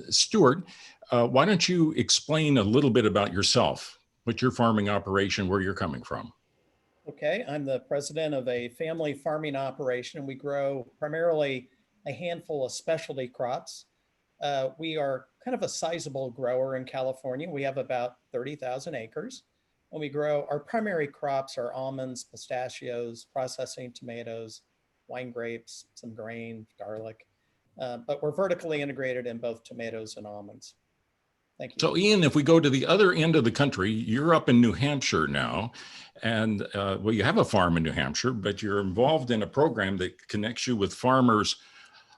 Stuart, why don't you explain a little bit about yourself, what your farming operation, where you're coming from? Okay, I'm the president of a family farming operation. We grow primarily a handful of specialty crops. We are kind of a sizable grower in California. We have about 30,000 acres. And we grow, our primary crops are almonds, pistachios, processing tomatoes, wine grapes, some grain, garlic. But we're vertically integrated in both tomatoes and almonds. Thank you. So, Ian, if we go to the other end of the country, you're up in New Hampshire now. And well, you have a farm in New Hampshire, but you're involved in a program that connects you with farmers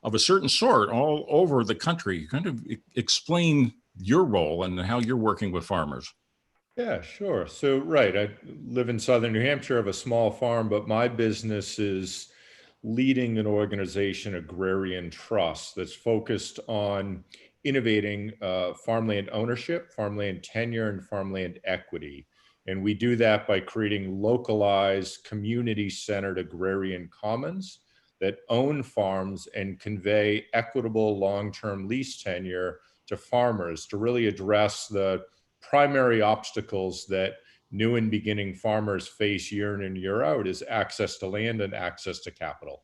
of a certain sort all over the country. Kind of explain your role and how you're working with farmers. Yeah, sure. So, right, I live in southern New Hampshire, have a small farm, but my business is leading an organization, Agrarian Trust, that's focused on innovating farmland ownership, farmland tenure, and farmland equity. And we do that by creating localized, community-centered agrarian commons that own farms and convey equitable long-term lease tenure to farmers to really address the primary obstacles that new and beginning farmers face year in and year out is access to land and access to capital.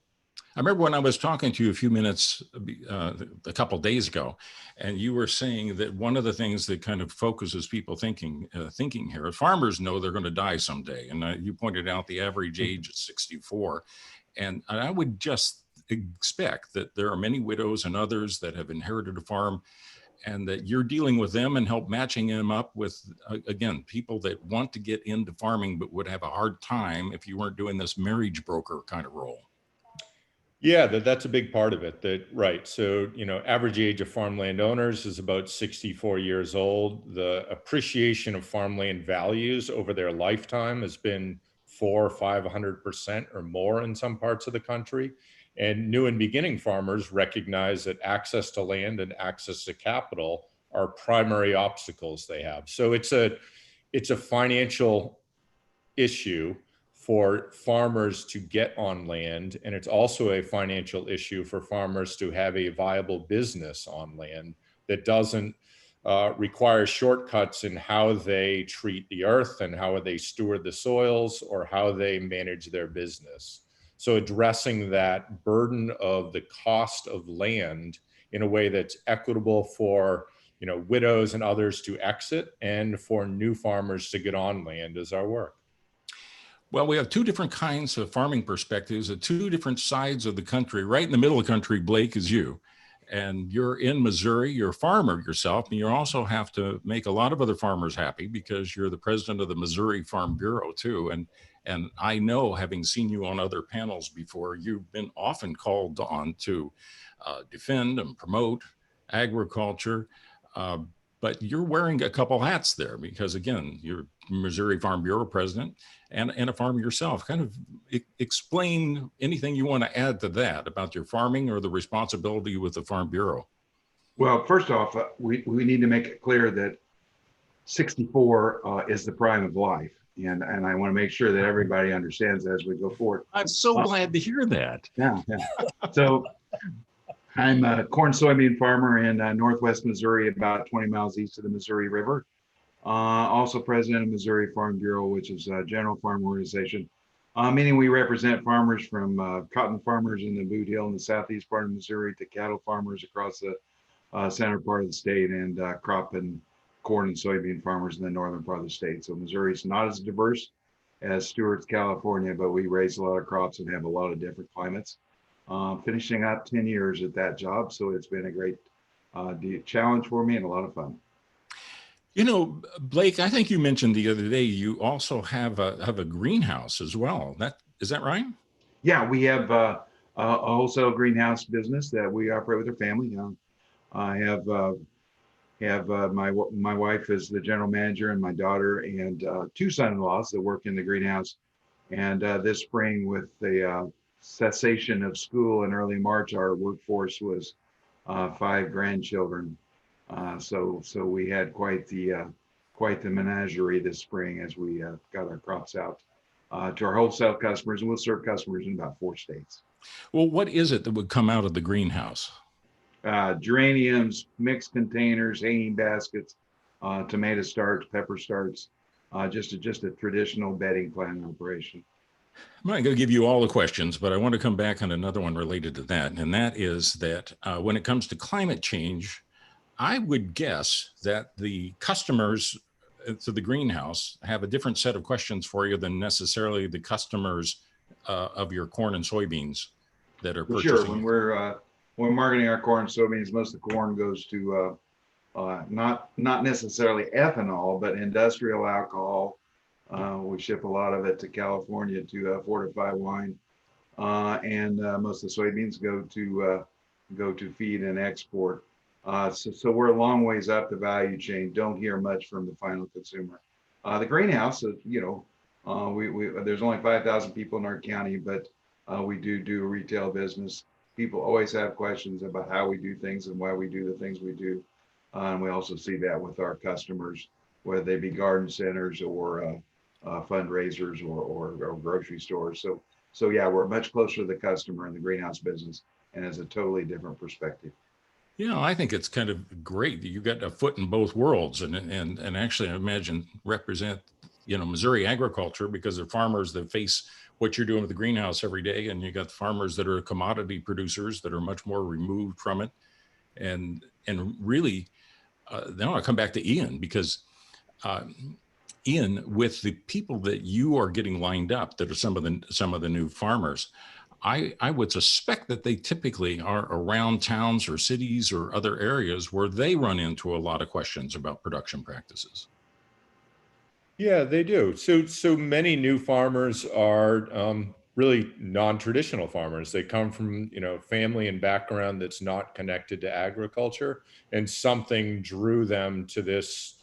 I remember when I was talking to you a few minutes, a couple of days ago, and you were saying that one of the things that kind of focuses people thinking here, farmers know they're going to die someday. And you pointed out the average age is 64. And I would just expect that there are many widows and others that have inherited a farm, and that you're dealing with them and help matching them up with, again, people that want to get into farming but would have a hard time if you weren't doing this marriage broker kind of role. Yeah, that's a big part of it. Right. So, average age of farmland owners is about 64 years old. The appreciation of farmland values over their lifetime has been 400 or 500% or more in some parts of the country. And new and beginning farmers recognize that access to land and access to capital are primary obstacles they have. So it's a financial issue for farmers to get on land. And it's also a financial issue for farmers to have a viable business on land that doesn't require shortcuts in how they treat the earth and how they steward the soils or how they manage their business. So addressing that burden of the cost of land in a way that's equitable for widows and others to exit and for new farmers to get on land is our work. Well, we have two different kinds of farming perspectives at two different sides of the country. Right in the middle of the country, Blake, is you. And you're in Missouri, you're a farmer yourself, and you also have to make a lot of other farmers happy because you're the president of the Missouri Farm Bureau too. And I know, having seen you on other panels before, you've been often called on to defend and promote agriculture. But you're wearing a couple hats there because, again, you're Missouri Farm Bureau president and a farmer yourself. Kind of explain anything you want to add to that about your farming or the responsibility with the Farm Bureau. Well, first off, we need to make it clear that 64 is the prime of life. And I want to make sure that everybody understands as we go forward. I'm so glad to hear that. Yeah. So I'm a corn soybean farmer in Northwest Missouri, about 20 miles east of the Missouri River. Also president of Missouri Farm Bureau, which is a general farm organization, meaning we represent farmers from cotton farmers in the Boot Hill in the southeast part of Missouri to cattle farmers across the center part of the state and crop and corn and soybean farmers in the northern part of the state. So Missouri is not as diverse as Stewart's, California, but we raise a lot of crops and have a lot of different climates. Finishing up 10 years at that job. So it's been a great challenge for me and a lot of fun. Blake, I think you mentioned the other day, you also have a greenhouse as well. Is that right? Yeah, we have a wholesale greenhouse business that we operate with our family. I have my wife is the general manager and my daughter and two son-in-laws that work in the greenhouse. And this spring with the cessation of school in early March, our workforce was 5 grandchildren. So we had quite the menagerie this spring as we got our crops out to our wholesale customers, and we'll serve customers in about 4 states. Well, what is it that would come out of the greenhouse? geraniums, mixed containers, hanging baskets, tomato starts, pepper starts, just a traditional bedding plant operation. I'm not going to give you all the questions, but I want to come back on another one related to that. And that is that when it comes to climate change, I would guess that the customers to the greenhouse have a different set of questions for you than necessarily the customers of your corn and soybeans that are For sure, purchasing. when we're marketing our corn and soybeans, most of the corn goes to not necessarily ethanol, but industrial alcohol. We ship a lot of it to California to fortify wine, and most of the soybeans go to feed and export. So we're a long ways up the value chain. Don't hear much from the final consumer. The greenhouse, there's only 5,000 people in our county, but we do retail business. People always have questions about how we do things and why we do the things we do. And we also see that with our customers, whether they be garden centers or fundraisers or grocery stores. So yeah, we're much closer to the customer in the greenhouse business, and it's a totally different perspective. Yeah, I think it's kind of great that you got a foot in both worlds, and actually, I imagine represent Missouri agriculture, because they're farmers that face what you're doing with the greenhouse every day, and you got farmers that are commodity producers that are much more removed from it, and really, then I'll come back to Ian, because Ian, with the people that you are getting lined up that are some of the new farmers, I would suspect that they typically are around towns or cities or other areas where they run into a lot of questions about production practices. Yeah, they do. So many new farmers are really non-traditional farmers. They come from, family and background that's not connected to agriculture, and something drew them to this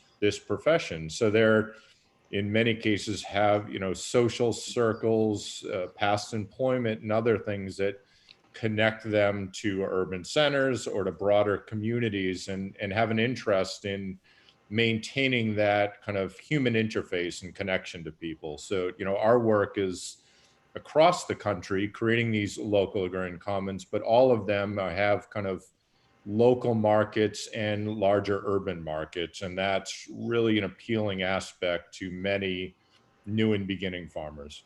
profession. So they're, in many cases, have social circles, past employment, and other things that connect them to urban centers or to broader communities, and have an interest in maintaining that kind of human interface and connection to people. So, our work is across the country creating these local agrarian commons, but all of them have kind of local markets and larger urban markets. And that's really an appealing aspect to many new and beginning farmers.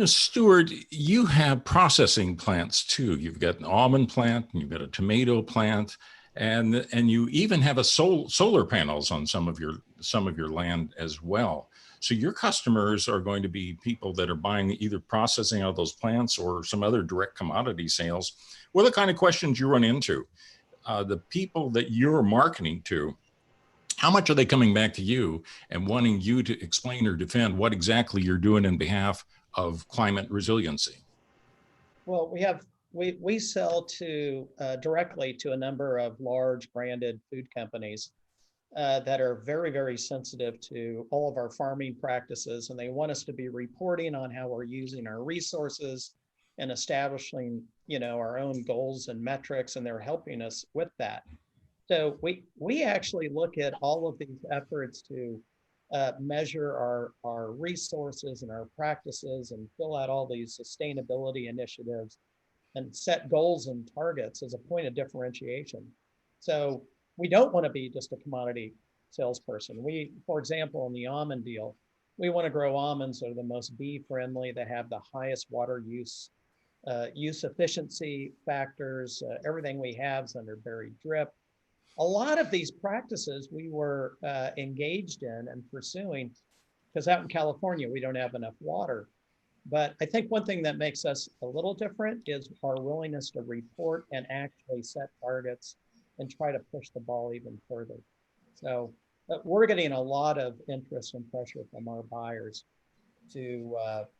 Stuart, you have processing plants too. You've got an almond plant, and you've got a tomato plant, and you even have a solar panels on some of your land as well. So your customers are going to be people that are buying either processing out of those plants or some other direct commodity sales. What are the kind of questions you run into? The people that you're marketing to, how much are they coming back to you and wanting you to explain or defend what exactly you're doing in behalf of climate resiliency? Well, we sell to directly to a number of large branded food companies that are very, very sensitive to all of our farming practices, and they want us to be reporting on how we're using our resources and establishing, our own goals and metrics, and they're helping us with that. So we actually look at all of these efforts to measure our resources and our practices and fill out all these sustainability initiatives and set goals and targets as a point of differentiation. So we don't want to be just a commodity salesperson. For example, in the almond deal, we want to grow almonds that are the most bee friendly, that have the highest water use efficiency factors. Everything we have is under buried drip. A lot of these practices we were engaged in and pursuing, because out in California, we don't have enough water. But I think one thing that makes us a little different is our willingness to report and actually set targets and try to push the ball even further. So we're getting a lot of interest and pressure from our buyers to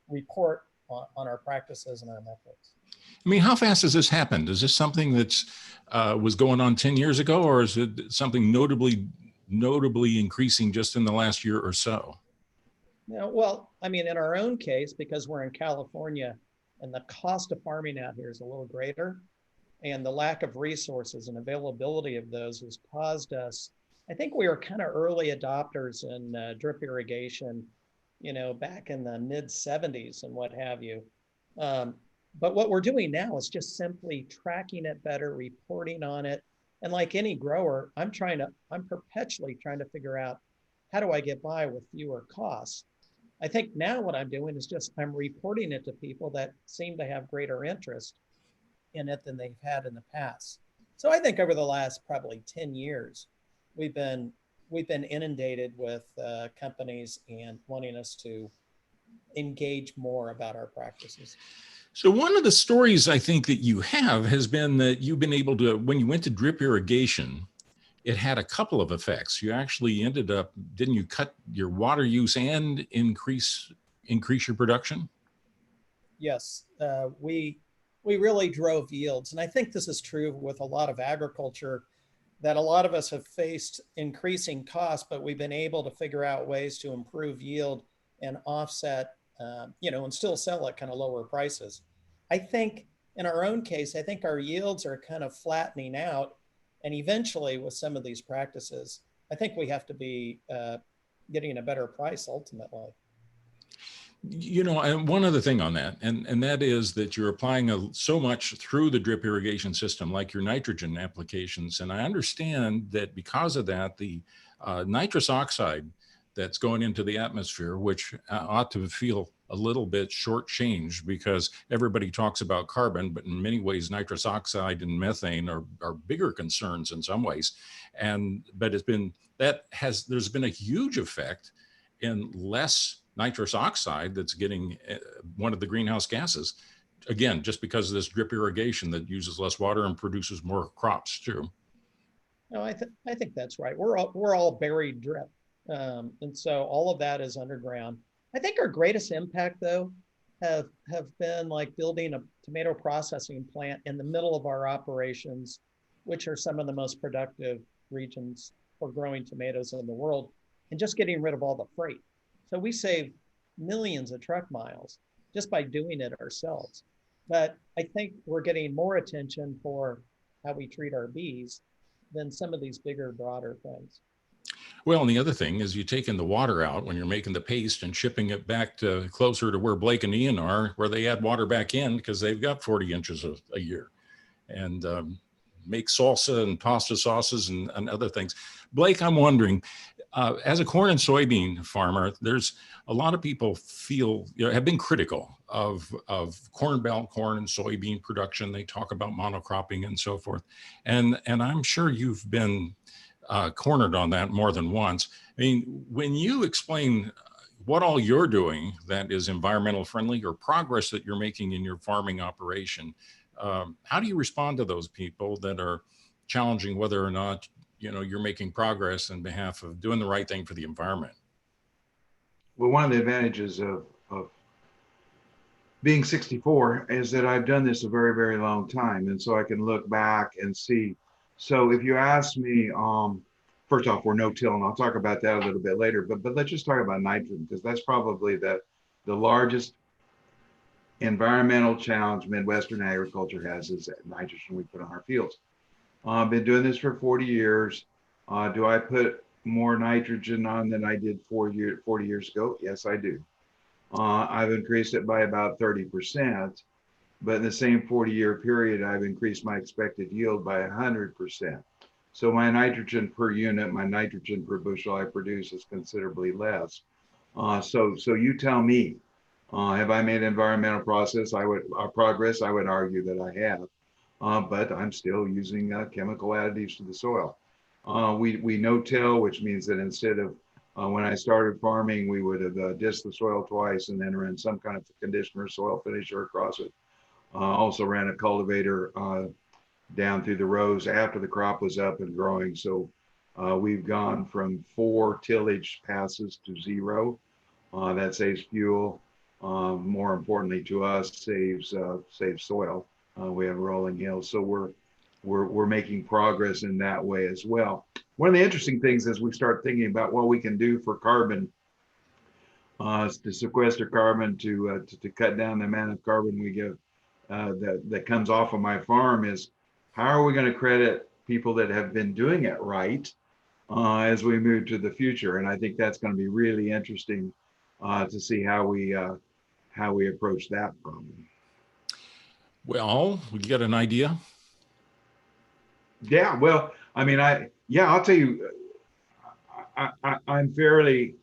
report on our practices and our metrics. I mean, how fast has this happened? Is this something that's was going on 10 years ago, or is it something notably increasing just in the last year or so? Well, I mean, in our own case, because we're in California and the cost of farming out here is a little greater, and the lack of resources and availability of those has caused us, I think we were kind of early adopters in drip irrigation, back in the mid 70s and what have you. But what we're doing now is just simply tracking it better, reporting on it. And like any grower, I'm perpetually trying to figure out, how do I get by with fewer costs? I think now what I'm doing is just I'm reporting it to people that seem to have greater interest in it than they've had in the past. So I think over the last probably 10 years, we've been inundated with companies and wanting us to engage more about our practices. So one of the stories I think that you have has been that you've been able to, when you went to drip irrigation, it had a couple of effects. You actually ended up, didn't you cut your water use and increase your production? Yes, we really drove yields, and I think this is true with a lot of agriculture. That a lot of us have faced increasing costs, but we've been able to figure out ways to improve yield and offset, and still sell at kind of lower prices. I think in our own case, I think our yields are kind of flattening out, and eventually, with some of these practices, I think we have to be getting a better price ultimately. And one other thing on that, and that is that you're applying so much through the drip irrigation system, like your nitrogen applications. And I understand that because of that, the nitrous oxide that's going into the atmosphere, which ought to feel a little bit shortchanged because everybody talks about carbon, but in many ways, nitrous oxide and methane are bigger concerns in some ways. But there's been a huge effect in less nitrous oxide that's getting one of the greenhouse gases, again, just because of this drip irrigation that uses less water and produces more crops too. No, I think that's right. We're all buried drip, and so all of that is underground. I think our greatest impact, though, have been like building a tomato processing plant in the middle of our operations, which are some of the most productive regions for growing tomatoes in the world, and just getting rid of all the freight. So we save millions of truck miles just by doing it ourselves. But I think we're getting more attention for how we treat our bees than some of these bigger, broader things. Well, and the other thing is you taking the water out when you're making the paste and shipping it back to closer to where Blake and Ian are, where they add water back in because they've got 40 inches a year, and make salsa and pasta sauces and other things. Blake, I'm wondering, as a corn and soybean farmer, there's a lot of people have been critical of corn belt corn and soybean production. They talk about monocropping and so forth. And I'm sure you've been cornered on that more than once. I mean, when you explain what all you're doing that is environmental friendly or progress that you're making in your farming operation, how do you respond to those people that are challenging whether or not you're making progress on behalf of doing the right thing for the environment? Well, one of the advantages of being 64 is that I've done this a very, very long time. And so I can look back and see. So if you ask me, first off, we're no-till, and I'll talk about that a little bit later, but let's just talk about nitrogen, because that's probably the largest environmental challenge Midwestern agriculture has, is that nitrogen we put on our fields. I've been doing this for 40 years. Do I put more nitrogen on than I did 40 years ago? Yes, I do. I've increased it by about 30%, but in the same 40-year period, I've increased my expected yield by 100%. So my nitrogen per unit, my nitrogen per bushel I produce is considerably less. So you tell me, have I made environmental progress? I would argue that I have, but I'm still using chemical additives to the soil. We no-till, which means that instead of when I started farming, we would have disked the soil twice and then ran some kind of conditioner, soil finisher across it. Also ran a cultivator down through the rows after the crop was up and growing. So we've gone from 4 tillage passes to 0. That saves fuel. More importantly to us, saves soil. We have rolling hills, so we're making progress in that way as well. One of the interesting things as we start thinking about what we can do for carbon, to sequester carbon, to cut down the amount of carbon we give that comes off of my farm, is how are we going to credit people that have been doing it right as we move to the future? And I think that's going to be really interesting to see how we approach that problem. Well, we get an idea. Yeah, well, I mean, I'll tell you, I'm fairly,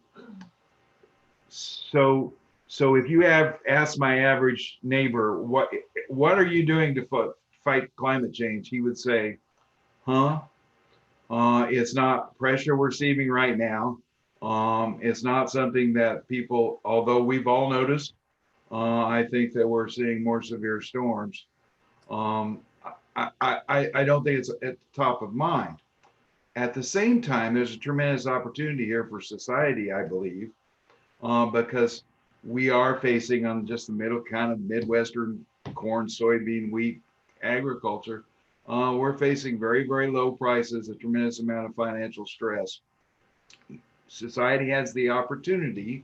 so, so if you have asked my average neighbor, what are you doing to fight climate change? He would say, huh? It's not pressure we're receiving right now. It's not something that people, although we've all noticed, I think that we're seeing more severe storms. Um, I don't think it's at the top of mind. At the same time, there's a tremendous opportunity here for society, I believe, because we are facing on just the middle kind of Midwestern corn, soybean, wheat agriculture. We're facing very, very low prices, a tremendous amount of financial stress. Society has the opportunity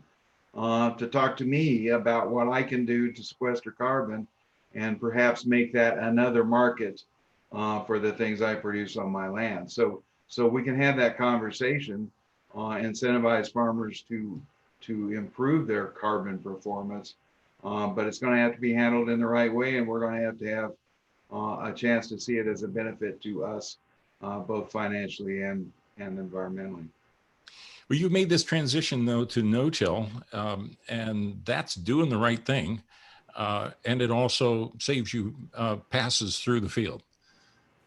to talk to me about what I can do to sequester carbon and perhaps make that another market for the things I produce on my land. So we can have that conversation, incentivize farmers to improve their carbon performance, but it's going to have to be handled in the right way, and we're going to have a chance to see it as a benefit to us, both financially and environmentally. Well, you made this transition though to no-till, and that's doing the right thing, and it also saves you passes through the field.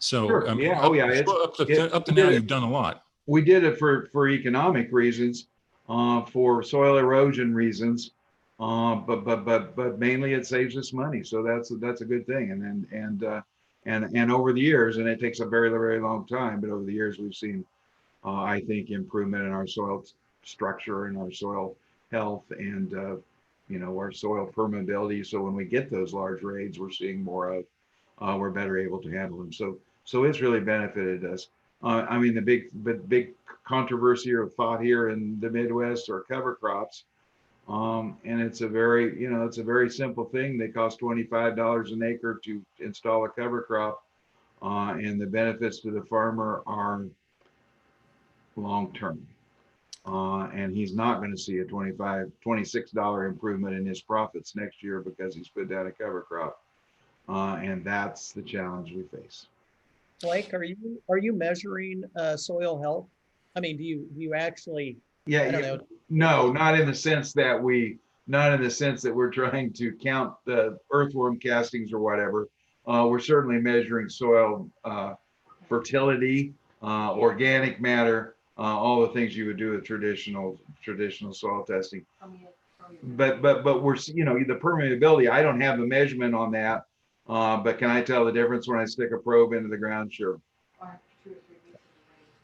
So, Sure. I mean, Yeah. Oh, yeah. up to now, you've done a lot. We did it for economic reasons, for soil erosion reasons, but mainly it saves us money. So that's a good thing. And over the years, and it takes a very, very long time, but over the years we've seen, I think, improvement in our soil structure and our soil health and our soil permeability. So when we get those large raids, we're seeing more of, we're better able to handle them. So it's really benefited us. I mean, the big controversy or thought here in the Midwest are cover crops. And it's a very simple thing. They cost $25 an acre to install a cover crop. And the benefits to the farmer are long-term. And he's not going to see a $26 improvement in his profits next year because he's put down a cover crop. And that's the challenge we face. Blake, are you measuring soil health? I mean, do you actually? Yeah, I don't know. no, not in the sense that we're trying to count the earthworm castings or whatever. We're certainly measuring soil fertility, organic matter, all the things you would do with traditional soil testing. But we're, the permeability, I don't have the measurement on that. But can I tell the difference when I stick a probe into the ground? Sure.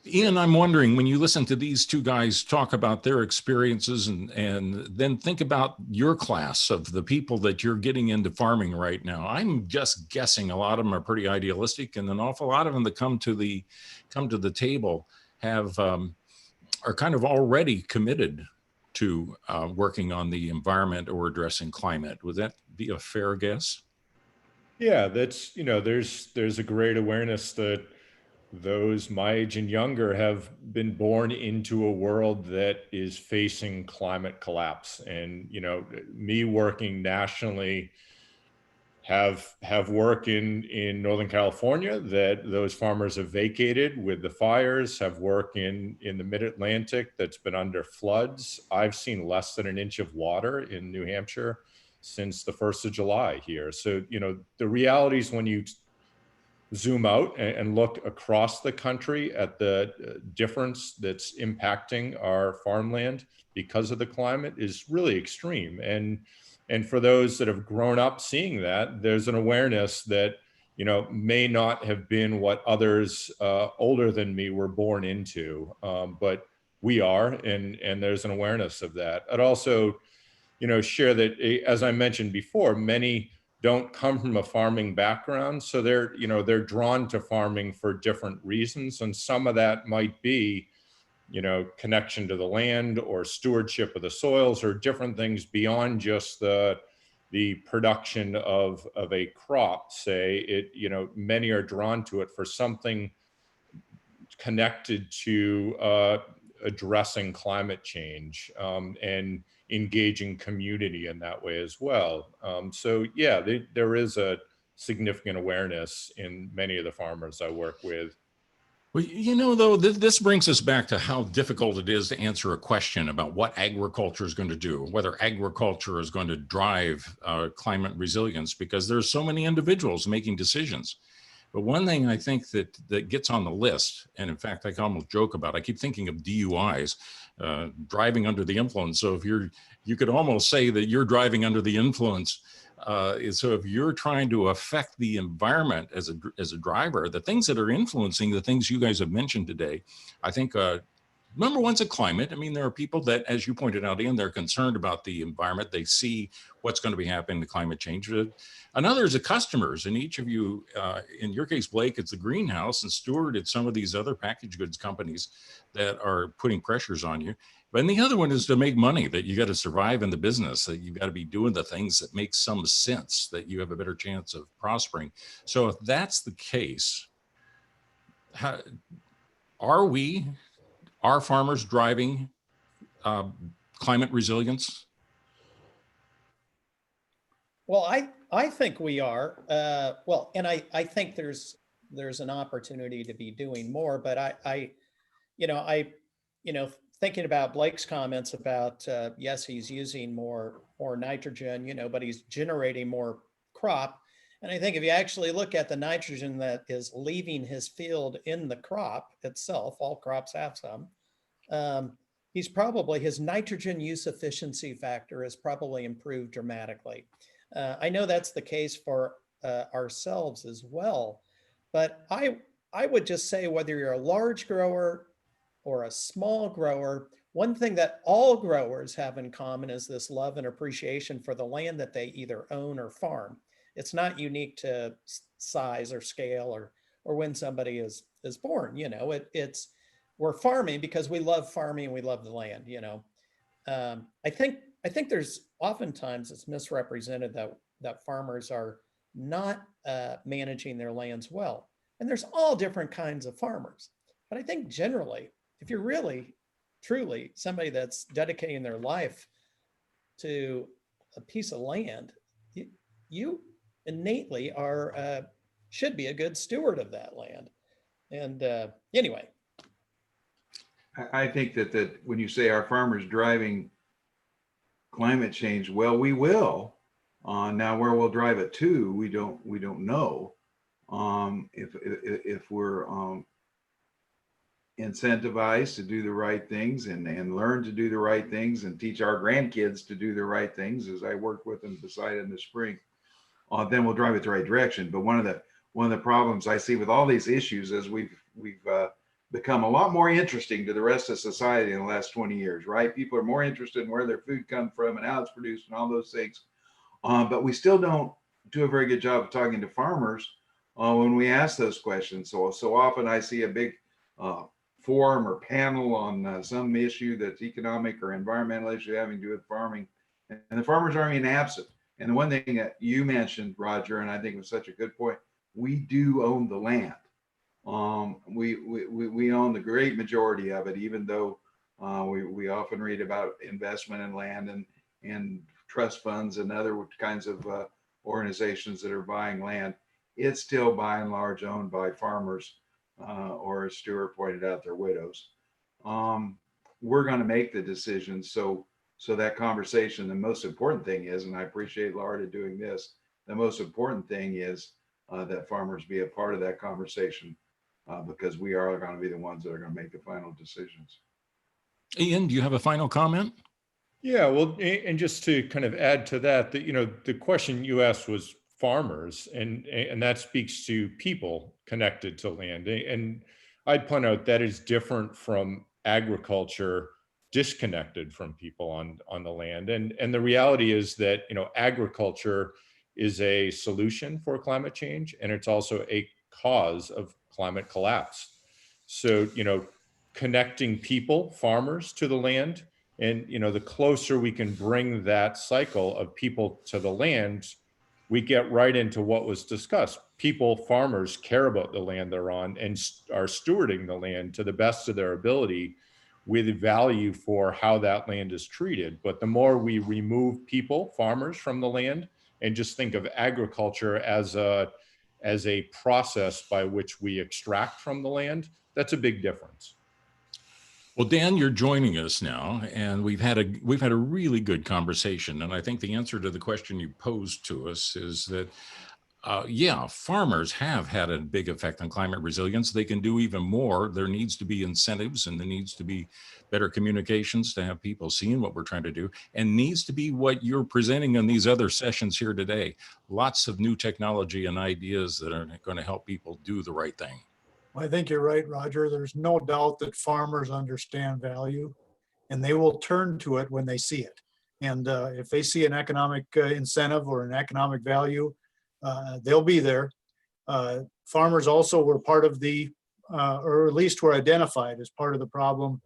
Ian, I'm wondering, when you listen to these two guys talk about their experiences and then think about your class of the people that you're getting into farming right now, I'm just guessing a lot of them are pretty idealistic, and an awful lot of them that come to the table have are kind of already committed to working on the environment or addressing climate. Would that be a fair guess? Yeah, that's, there's a great awareness that those my age and younger have been born into a world that is facing climate collapse. And, me working nationally, have work in Northern California that those farmers have vacated with the fires, have work in the Mid-Atlantic that's been under floods. I've seen less than an inch of water in New Hampshire since the 1st of July here. So, the reality is when you zoom out and look across the country at the difference that's impacting our farmland because of the climate is really extreme. And for those that have grown up seeing that, there's an awareness that, may not have been what others older than me were born into, but we are, and there's an awareness of that. I'd also, share that, as I mentioned before, many don't come from a farming background. So they're drawn to farming for different reasons. And some of that might be, connection to the land or stewardship of the soils or different things beyond just the production of a crop. Say many are drawn to it for something connected to addressing climate change and engaging community in that way as well. So yeah, there is a significant awareness in many of the farmers I work with. Well, you know, though, this brings us back to how difficult it is to answer a question about what agriculture is going to do, whether agriculture is going to drive climate resilience, because there's so many individuals making decisions. But one thing I think that gets on the list, and in fact, I can almost joke about, I keep thinking of DUIs, driving under the influence. So if you could almost say that you're driving under the influence. So if you're trying to affect the environment as a driver, the things that are influencing the things you guys have mentioned today, I think number one's a climate. I mean, there are people that, as you pointed out, Ian, they're concerned about the environment. They see what's going to be happening to climate change. Another is the customers, and each of you, in your case, Blake, it's the greenhouse, and Stuart, it's some of these other packaged goods companies that are putting pressures on you. But the other one is to make money, that you got to survive in the business, that you've got to be doing the things that make some sense, that you have a better chance of prospering. So if that's the case, are farmers driving climate resilience? Well, I think we are. Well, and I think there's an opportunity to be doing more, but I thinking about Blake's comments about, yes, he's using more nitrogen, but he's generating more crop. And I think if you actually look at the nitrogen that is leaving his field in the crop itself, all crops have some, his nitrogen use efficiency factor has probably improved dramatically. I know that's the case for ourselves as well, but I would just say, whether you're a large grower or a small grower, one thing that all growers have in common is this love and appreciation for the land that they either own or farm. It's not unique to size or scale or when somebody is born. It's we're farming because we love farming and we love the land. I think there's oftentimes it's misrepresented that farmers are not managing their lands well, and there's all different kinds of farmers. But I think generally, if you're really, truly somebody that's dedicating their life to a piece of land, you innately should be a good steward of that land. And anyway. I think that when you say our farmers driving climate change, well, we will. Now, where we'll drive it to, we don't know. If we're incentivized to do the right things and learn to do the right things and teach our grandkids to do the right things, as I worked with them beside in the spring, then we'll drive it the right direction. But one of the problems I see with all these issues is we've become a lot more interesting to the rest of society in the last 20 years, right? People are more interested in where their food comes from and how it's produced and all those things. But we still don't do a very good job of talking to farmers when we ask those questions. So often I see a big forum or panel on some issue that's economic or environmental issue having to do with farming, and the farmers aren't even absent. And the one thing that you mentioned, Roger, and I think was such a good point, we do own the land. We own the great majority of it, even though we often read about investment in land and trust funds and other kinds of organizations that are buying land. It's still by and large owned by farmers, or as Stuart pointed out, their widows. We're going to make the decisions. So that conversation, the most important thing is, and I appreciate Laura doing this, the most important thing is that farmers be a part of that conversation, because we are going to be the ones that are going to make the final decisions. Ian, do you have a final comment? Yeah, well, and just to kind of add to that, the question you asked was farmers, and that speaks to people connected to land. And I'd point out that is different from agriculture disconnected from people on the land. And the reality is that, agriculture is a solution for climate change, and it's also a cause of climate collapse. So, connecting people, farmers, to the land, and, the closer we can bring that cycle of people to the land, we get right into what was discussed. People, farmers, care about the land they're on and are stewarding the land to the best of their ability with value for how that land is treated. But the more we remove people, farmers, from the land and just think of agriculture as a process by which we extract from the land, that's a big difference. Well, Dan, you're joining us now, and we've had a really good conversation. And I think the answer to the question you posed to us is that, yeah, farmers have had a big effect on climate resilience. They can do even more. There needs to be incentives, and there needs to be better communications to have people seeing what we're trying to do, and needs to be what you're presenting in these other sessions here today. Lots of new technology and ideas that are going to help people do the right thing. I think you're right, Roger. There's no doubt that farmers understand value and they will turn to it when they see it. And if they see an economic incentive or an economic value, they'll be there. Farmers also were part of the, or at least were identified as part of the problem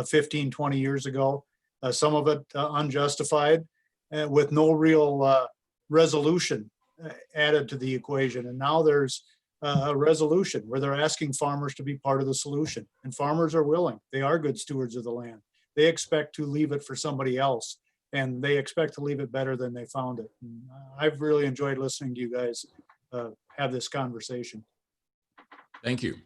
15, 20 years ago. Some of it unjustified with no real resolution added to the equation. And now there's a resolution where they're asking farmers to be part of the solution, and farmers are willing. They are good stewards of the land. They expect to leave it for somebody else, and they expect to leave it better than they found it. And I've really enjoyed listening to you guys have this conversation. Thank you.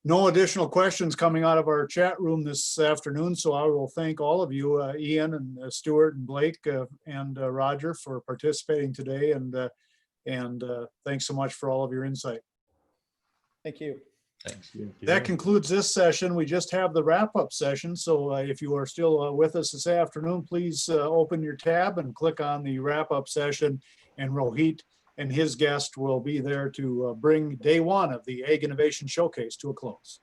No additional questions coming out of our chat room this afternoon, so I will thank all of you, Ian and Stuart and Blake and Roger, for participating today, and thanks so much for all of your insight. Thank you. Thanks. That concludes this session. We just have the wrap-up session, so if you are still with us this afternoon, please open your tab and click on the wrap-up session, and Rohit and his guest will be there to bring day one of the Ag Innovation Showcase to a close.